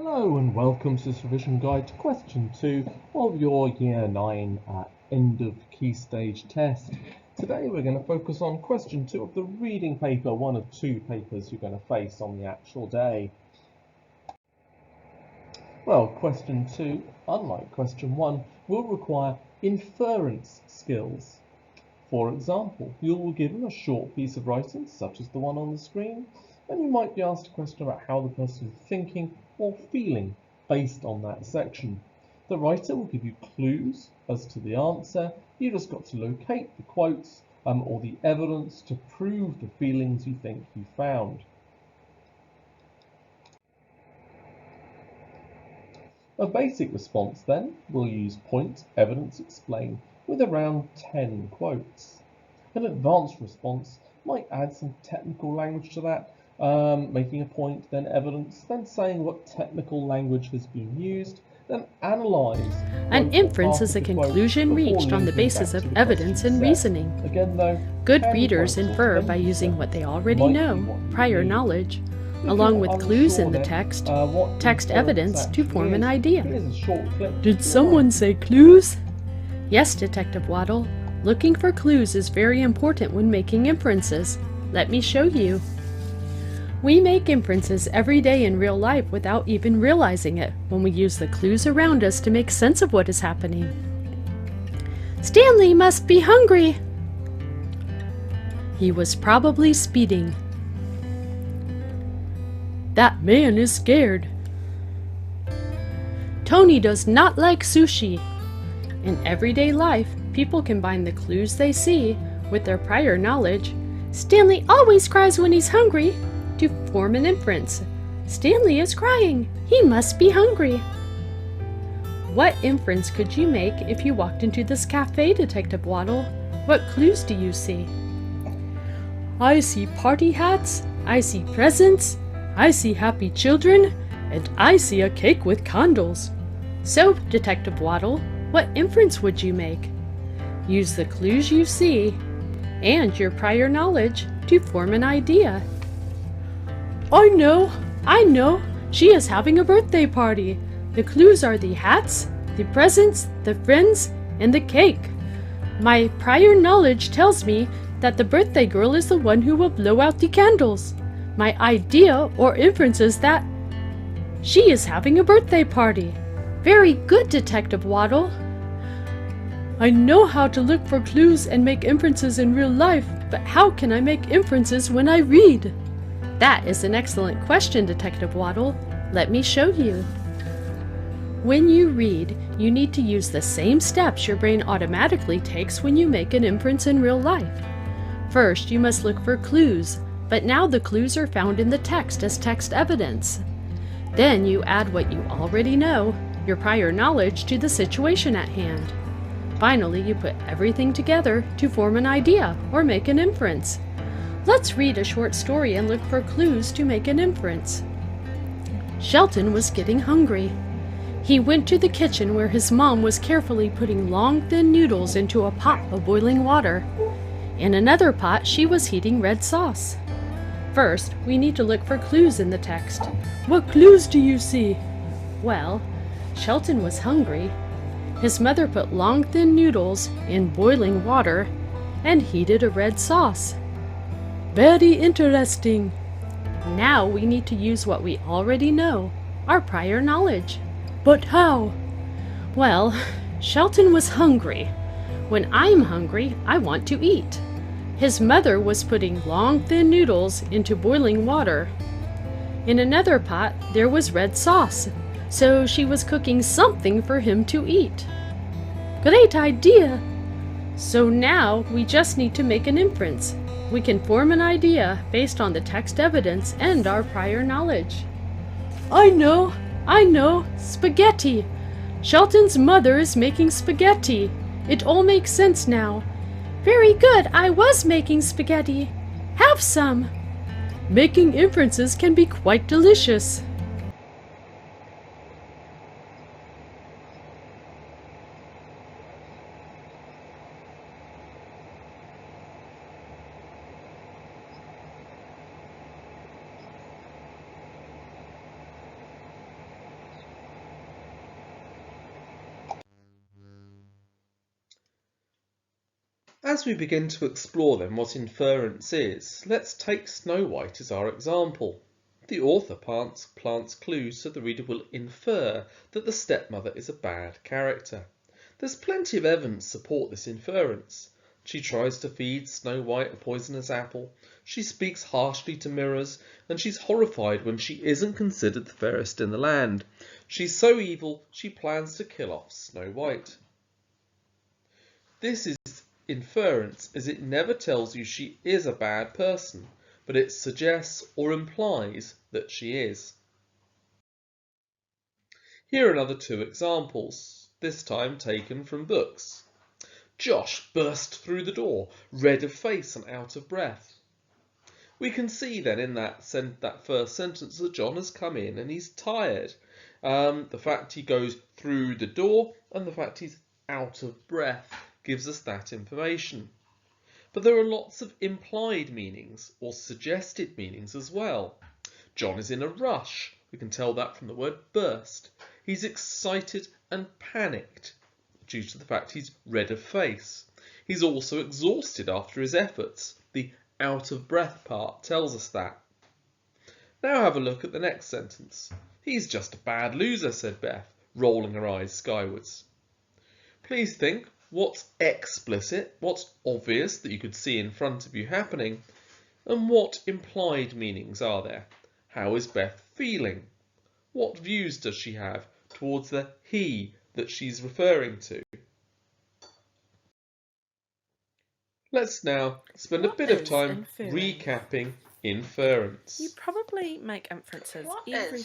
Hello and welcome to this revision guide to question 2 of your Year 9 end of key stage test. Today we're going to focus on question 2 of the reading paper, one of two papers you're going to face on the actual day. Well, question 2, unlike question 1, will require inference skills. For example, you will be given a short piece of writing, such as the one on the screen, and you might be asked a question about how the person is thinking or feeling based on that section. The writer will give you clues as to the answer. You just got to locate the quotes or the evidence to prove the feelings you think you found. A basic response then will use point, evidence, explain with around 10 quotes. An advanced response might add some technical language to that, making a point, then evidence, then saying what technical language has been used, then analyze. An inference is a conclusion reached on the basis of evidence and reasoning. Again, though, Good readers infer by using what they already know, prior knowledge, along with clues in the text evidence to form an idea. Did someone say clues? Yes, Detective Waddle. Looking for clues is very important when making inferences. Let me show you. We make inferences every day in real life without even realizing it when we use the clues around us to make sense of what is happening. Stanley must be hungry. He was probably speeding. That man is scared. Tony does not like sushi. In everyday life, people combine the clues they see with their prior knowledge. Stanley always cries when he's hungry, to form an inference. Stanley is crying. He must be hungry. What inference could you make if you walked into this cafe, Detective Waddle? What clues do you see? I see party hats. I see presents. I see happy children. And I see a cake with candles. So, Detective Waddle, what inference would you make? Use the clues you see and your prior knowledge to form an idea. I know, she is having a birthday party. The clues are the hats, the presents, the friends, and the cake. My prior knowledge tells me that the birthday girl is the one who will blow out the candles. My idea or inference is that she is having a birthday party. Very good, Detective Waddle. I know how to look for clues and make inferences in real life, but how can I make inferences when I read? That is an excellent question, Detective Waddle. Let me show you. When you read, you need to use the same steps your brain automatically takes when you make an inference in real life. First, you must look for clues, but now the clues are found in the text as text evidence. Then you add what you already know, your prior knowledge, to the situation at hand. Finally, you put everything together to form an idea or make an inference. Let's read a short story and look for clues to make an inference. Shelton was getting hungry. He went to the kitchen where his mom was carefully putting long, thin noodles into a pot of boiling water. In another pot, she was heating red sauce. First, we need to look for clues in the text. What clues do you see? Well, Shelton was hungry. His mother put long, thin noodles in boiling water and heated a red sauce. Very interesting. Now we need to use what we already know, our prior knowledge. But how? Well, Shelton was hungry. When I'm hungry, I want to eat. His mother was putting long, thin noodles into boiling water. In another pot, there was red sauce, so she was cooking something for him to eat. Great idea! So now we just need to make an inference. We can form an idea based on the text evidence and our prior knowledge. I know, spaghetti. Shelton's mother is making spaghetti. It all makes sense now. Very good, I was making spaghetti. Have some. Making inferences can be quite delicious. As we begin to explore then what inference is, let's take Snow White as our example. The author plants clues so the reader will infer that the stepmother is a bad character. There's plenty of evidence to support this inference. She tries to feed Snow White a poisonous apple, she speaks harshly to mirrors, and she's horrified when she isn't considered the fairest in the land. She's so evil, she plans to kill off Snow White. This is inference, as it never tells you she is a bad person, but it suggests or implies that she is. Here are another two examples, this time taken from books. Josh burst through the door, red of face and out of breath. We can see then in that first sentence that John has come in and he's tired. The fact he goes through the door and the fact he's out of breath gives us that information. But there are lots of implied meanings or suggested meanings as well. John is in a rush. We can tell that from the word burst. He's excited and panicked due to the fact he's red of face. He's also exhausted after his efforts. The out of breath part tells us that. Now have a look at the next sentence. He's just a bad loser, said Beth, rolling her eyes skywards. Please think, what's explicit, what's obvious that you could see in front of you happening, and what implied meanings are there? How is Beth feeling? What views does she have towards the he that she's referring to? Let's now spend a bit of time recapping inference. You probably make inferences every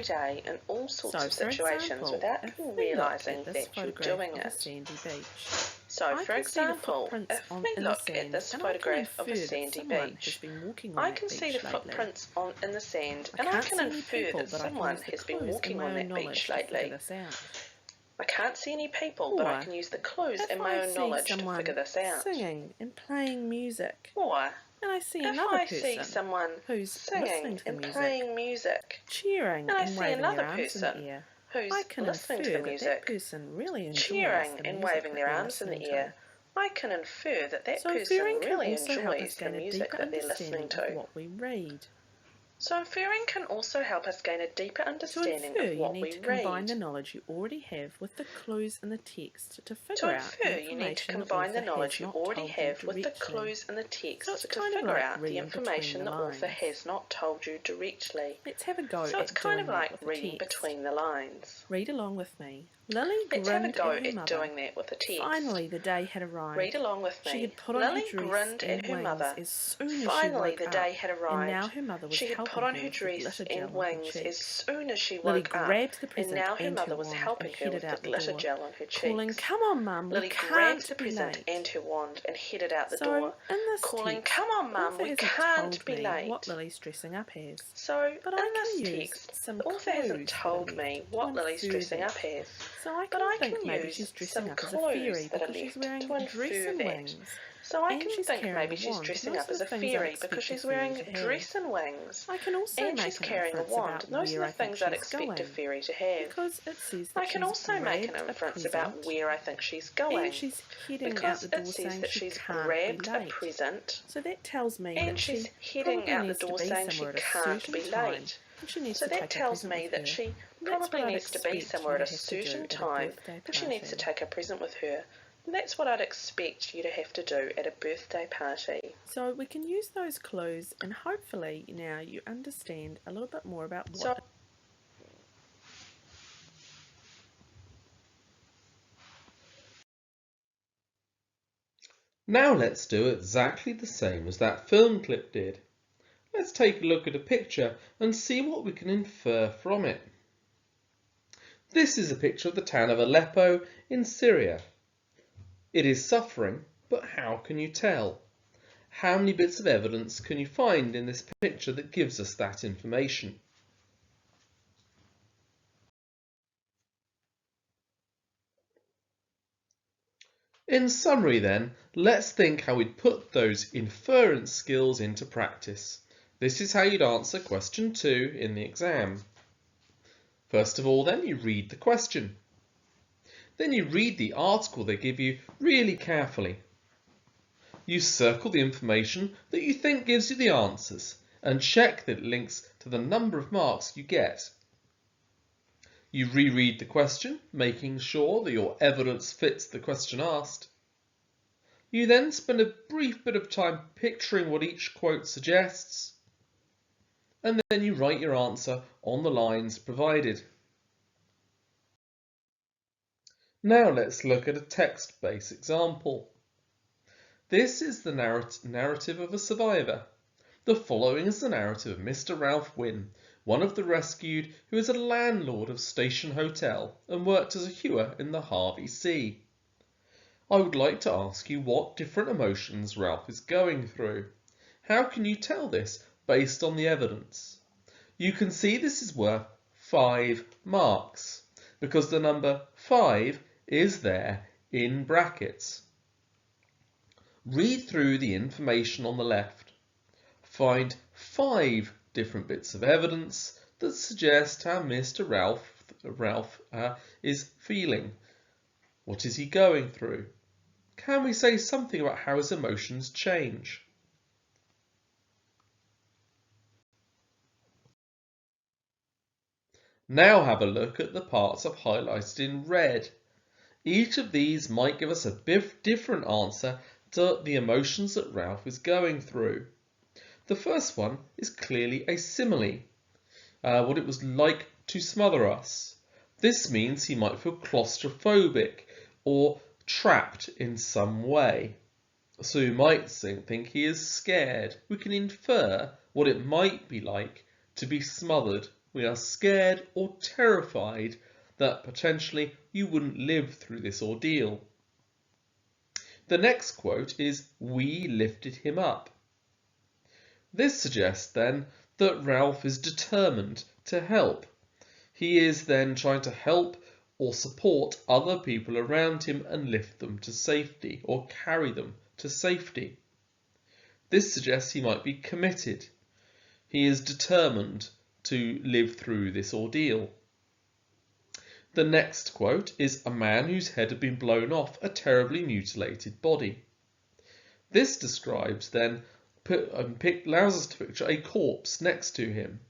day in all sorts of situations without even realising that you're doing it. So, for example, if we look at this photograph of a sandy beach, I can see the footprints in the sand, and I can infer that someone has been walking on that beach lately. I can't see any people, but I can use the clues and my own knowledge to figure this out. Singing and playing music. Or and I see if another I person see someone who's singing and playing music, cheering and I and see waving another their arms in person the air, who's I can listening to infer the that music, person really enjoys cheering the and music waving that their they're arms in the listening to. air, I can infer that that So person inferring can really also help us enjoys the gain a music deeper that they're listening understanding of to. what we read. So inferring can also help us gain a deeper To understanding infer, of you what need we to combine read. the knowledge you already have with the clues in the text to To figure out infer, you need to combine the knowledge you already have with the clues in the text So it's to kind of figure like out the reading information between the the author lines. has not told you directly. Let's have a go So it's at kind doing of that like with the reading text. between the lines. Read along with me. Lily Let's have a grinned go at her at mother. doing that with the text. Finally, the day had arrived. Read along with She me. had put on Lily her dress grinned and at her wings mother. as soon as Finally, she the woke day up, had and arrived. now her mother was She had helping put on her her with the dress glitter gel and on her wings as cheeks. soon as she Lily woke up, grabbed the and present now her and mother her was wand helping and her headed with the out the glitter door, gel on her calling, cheeks. "Come on, Mum, we Lily can't grabbed the be present late." and her wand and headed out the So, door, in this calling, text, "Come on, Mum, author we hasn't can't told be me late." what Lily's dressing up as. So, But in I this can use text, some the author hasn't clues told that are me left what to Lily's infer dressing that. up as. So I But can I think can maybe use she's dressing some up as a clues fairy that are because she's left wearing to dress infer and that. wings. So I And can she's think carrying maybe a she's wand. dressing Those up are as the a things I'd fairy expect because a she's fairy wearing to have. dress and wings. I can also And make she's an carrying a inference wand. about Those are where the I think things I'd she's expect a going, fairy to have. because it says that I can she's also make an grabbed a inference about present where I think she's going. and she's heading out Because the it door says saying that she she's can't grabbed be a late. present So that tells me and that she's she heading probably out the needs to door be saying she somewhere at a can't certain be time, late. and she needs So to that take her tells present me with that her. she That's probably what I'd needs to be expect somewhere at a you to have to do certain at a time, birthday and she needs to party. take a present with her. And that's what I'd expect you to have to do at a birthday party. So we can use those clues, and hopefully now you understand a little bit more about what So Now let's do exactly the same as that film clip did. Let's take a look at a picture and see what we can infer from it. This is a picture of the town of Aleppo in Syria. It is suffering, but how can you tell? How many bits of evidence can you find in this picture that gives us that information? In summary then, let's think how we'd put those inference skills into practice. This is how you'd answer question 2 in the exam. First of all then, you read the question. Then you read the article they give you really carefully. You circle the information that you think gives you the answers and check that it links to the number of marks you get. You reread the question, making sure that your evidence fits the question asked. You then spend a brief bit of time picturing what each quote suggests, and then you write your answer on the lines provided. Now let's look at a text-based example. This is the narrative of a survivor. The following is the narrative of Mr. Ralph Wynne, one of the rescued who is a landlord of Station Hotel and worked as a hewer in the Harvey Sea. I would like to ask you what different emotions Ralph is going through. How can you tell this based on the evidence? You can see this is worth 5 marks because the number 5 is there in brackets. Read through the information on the left. Find 5 different bits of evidence that suggest how Mr. Ralph is feeling. What is he going through? Can we say something about how his emotions change? Now have a look at the parts I've highlighted in red. Each of these might give us a different answer to the emotions that Ralph is going through. The first one is clearly a simile, what it was like to smother us. This means he might feel claustrophobic or trapped in some way. So we might think he is scared. We can infer what it might be like to be smothered. We are scared or terrified that potentially you wouldn't live through this ordeal. The next quote is, "We lifted him up." This suggests then that Ralph is determined to help. He is then trying to help or support other people around him and lift them to safety or carry them to safety. This suggests he might be committed. He is determined to live through this ordeal. The next quote is, "A man whose head had been blown off a terribly mutilated body." This describes then allows us to picture a corpse next to him.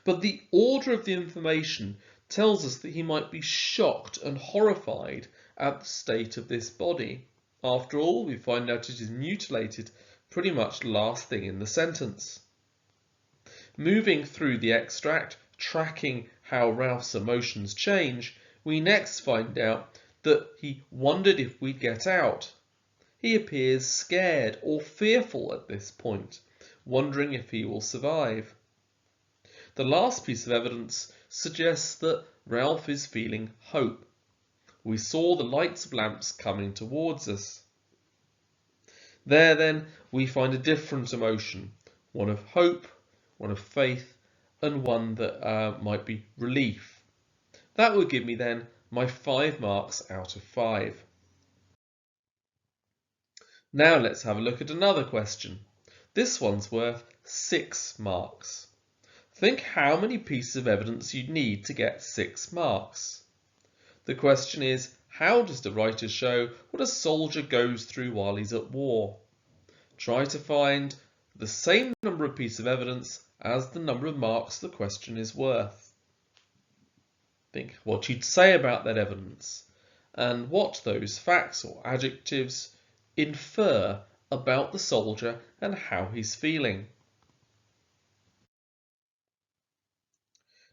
But the order of the information tells us that he might be shocked and horrified at the state of this body. After all, we find out it is mutilated pretty much last thing in the sentence. Moving through the extract, tracking how Ralph's emotions change, we next find out that he wondered if we'd get out. He appears scared or fearful at this point, wondering if he will survive. The last piece of evidence suggests that Ralph is feeling hope. We saw the lights of lamps coming towards us. There then we find a different emotion, one of hope, one of faith, and one that might be relief. That would give me then my 5 marks out of 5. Now let's have a look at another question. This one's worth 6 marks. Think how many pieces of evidence you'd need to get 6 marks. The question is, how does the writer show what a soldier goes through while he's at war? Try to find the same number of pieces of evidence as the number of marks the question is worth. Think what you'd say about that evidence and what those facts or adjectives infer about the soldier and how he's feeling.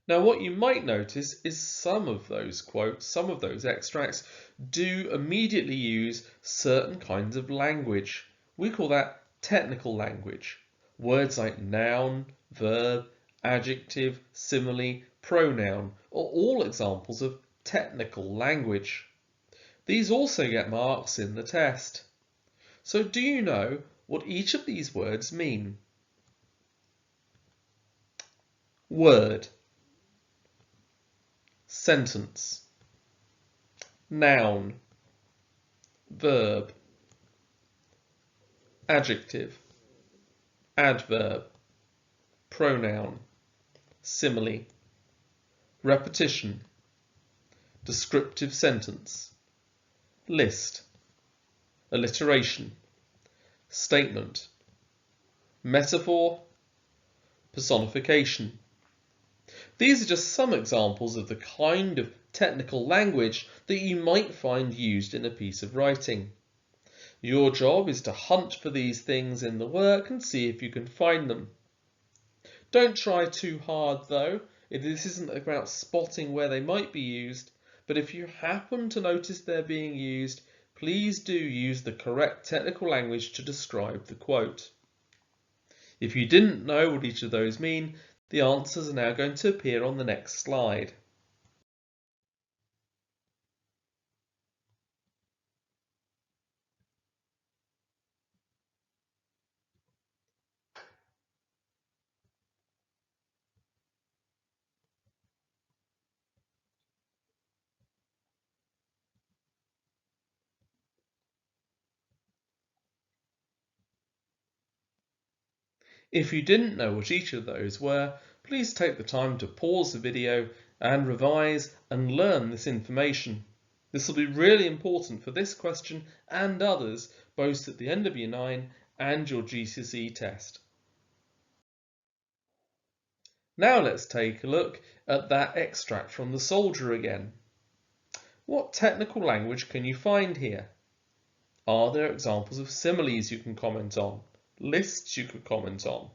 Now what you might notice is some of those quotes, some of those extracts do immediately use certain kinds of language. We call that technical language. Words like noun, verb, adjective, simile, pronoun are all examples of technical language. These also get marks in the test. So do you know what each of these words mean? Word, sentence, noun, verb, adjective, adverb, pronoun, simile, repetition, descriptive sentence, list, alliteration, statement, metaphor, personification. These are just some examples of the kind of technical language that you might find used in a piece of writing. Your job is to hunt for these things in the work and see if you can find them. Don't try too hard though. This isn't about spotting where they might be used, but if you happen to notice they're being used, please do use the correct technical language to describe the quote. If you didn't know what each of those mean, the answers are now going to appear on the next slide. If you didn't know what each of those were, please take the time to pause the video and revise and learn this information. This will be really important for this question and others, both at the end of Year 9 and your GCSE test. Now let's take a look at that extract from The Soldier again. What technical language can you find here? Are there examples of similes you can comment on? Lists you could comment on?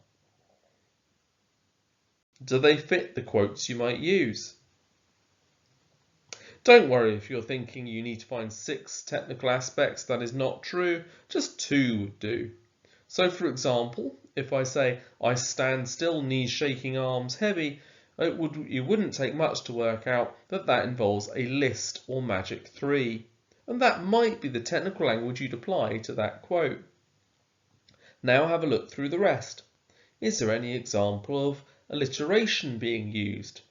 Do they fit the quotes you might use? Don't worry if you're thinking you need to find 6 technical aspects. That is not true. Just 2 would do. So for example, if I say, I stand still, knees shaking, arms heavy, it wouldn't take much to work out that that involves a list or magic 3. And that might be the technical language you'd apply to that quote. Now have a look through the rest. Is there any example of alliteration being used?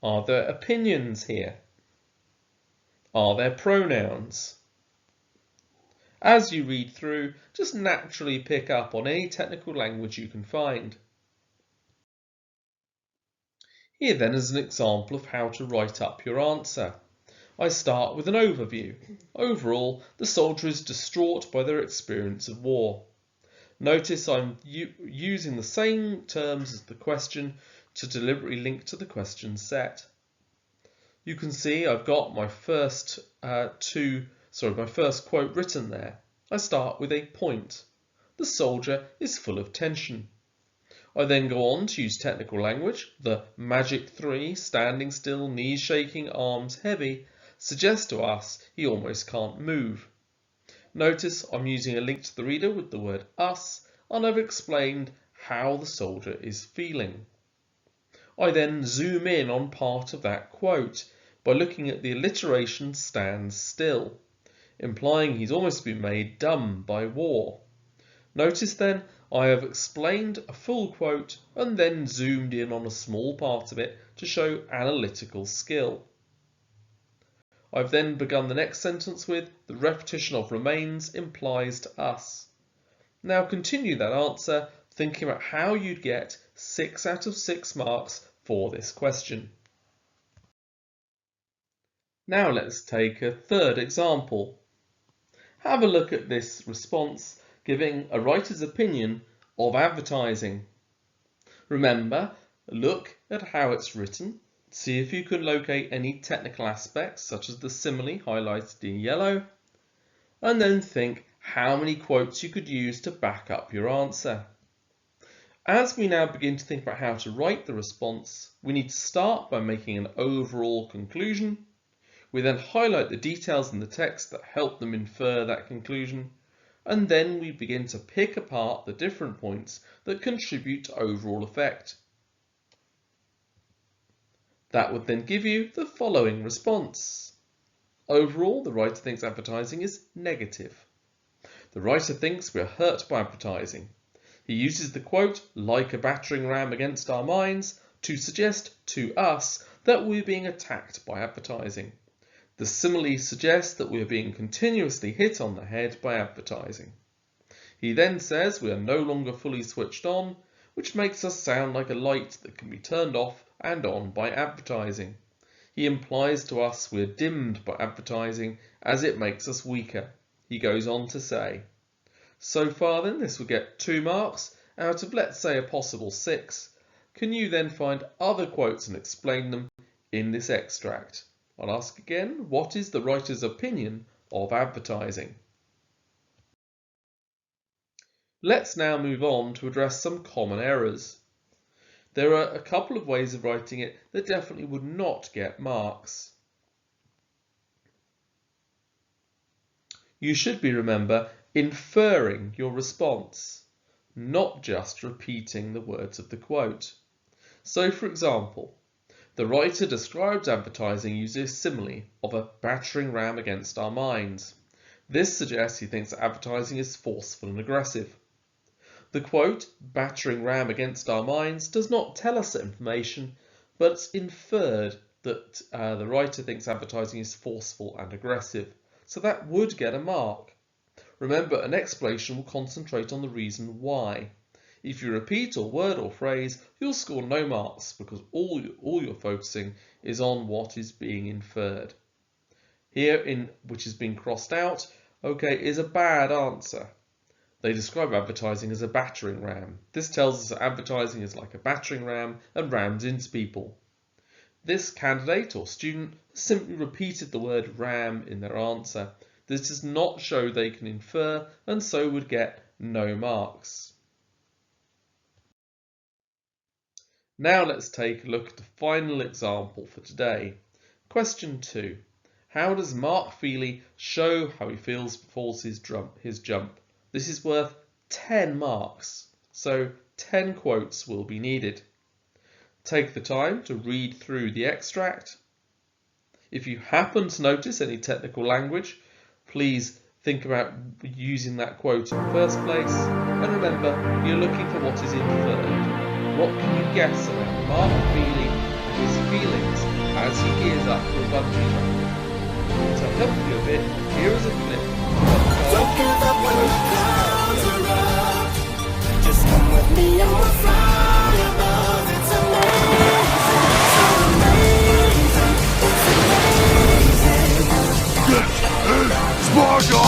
Are there opinions here? Are there pronouns? As you read through, just naturally pick up on any technical language you can find. Here then is an example of how to write up your answer. I start with an overview. Overall, the soldier is distraught by their experience of war. Notice I'm using the same terms as the question to deliberately link to the question set. You can see I've got my first quote written there. I start with a point. The soldier is full of tension. I then go on to use technical language. The magic 3, standing still, knees shaking, arms heavy, suggests to us he almost can't move. Notice I'm using a link to the reader with the word us, and I've explained how the soldier is feeling. I then zoom in on part of that quote by looking at the alliteration stands still, implying he's almost been made dumb by war. Notice then I have explained a full quote and then zoomed in on a small part of it to show analytical skill. I've then begun the next sentence with the repetition of remains implies to us. Now continue that answer thinking about how you'd get 6 out of 6 marks for this question. Now let's take a third example. Have a look at this response giving a writer's opinion of advertising. Remember, look at how it's written. See if you can locate any technical aspects such as the simile highlighted in yellow, and then think how many quotes you could use to back up your answer. As we now begin to think about how to write the response, we need to start by making an overall conclusion. We then highlight the details in the text that help them infer that conclusion, and then we begin to pick apart the different points that contribute to overall effect. That would then give you the following response. Overall, the writer thinks advertising is negative. The writer thinks we are hurt by advertising. He uses the quote, like a battering ram against our minds, to suggest to us that we're being attacked by advertising. The simile suggests that we are being continuously hit on the head by advertising. He then says we are no longer fully switched on, which makes us sound like a light that can be turned off and on by advertising. He implies to us we're dimmed by advertising as it makes us weaker. He goes on to say, so far then this would get 2 marks out of, let's say, a possible 6. Can you then find other quotes and explain them in this extract? I'll ask again, what is the writer's opinion of advertising? Let's now move on to address some common errors. There are a couple of ways of writing it that definitely would not get marks. You should be, remember, inferring your response, not just repeating the words of the quote. So, for example, the writer describes advertising using a simile of a battering ram against our minds. This suggests he thinks that advertising is forceful and aggressive. The quote, battering ram against our minds, does not tell us that information, but it's inferred that the writer thinks advertising is forceful and aggressive. So that would get a mark. Remember, an explanation will concentrate on the reason why. If you repeat a word or phrase, you'll score no marks because all you're focusing is on what is being inferred. Here, which is being crossed out, okay, is a bad answer. They describe advertising as a battering ram. This tells us that advertising is like a battering ram and rams into people. This candidate or student simply repeated the word ram in their answer. This does not show they can infer and so would get no marks. Now let's take a look at the final example for today. Question 2. How does Mark Feely show how he feels before his jump? This is worth 10 marks, so 10 quotes will be needed. Take the time to read through the extract. If you happen to notice any technical language, please think about using that quote in the first place. And remember, you're looking for what is inferred. What can you guess about Mark Feely and his feelings as he gears up for a bungee jump? To help you a bit, here is a clip. Don't give up when the clouds erupt. Just come with me and we'll fly above. It's amazing, so amazing, it's amazing. This is Sparta!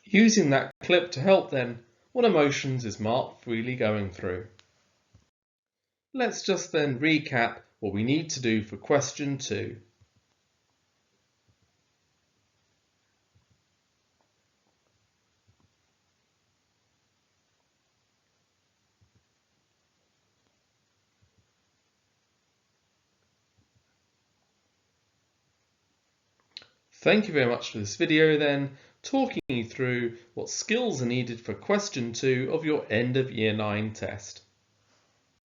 Using that clip to help then, what emotions is Mark Feely going through? Let's just then recap what we need to do for question 2. Thank you very much for this video then, talking you through what skills are needed for question 2 of your end of year 9 test.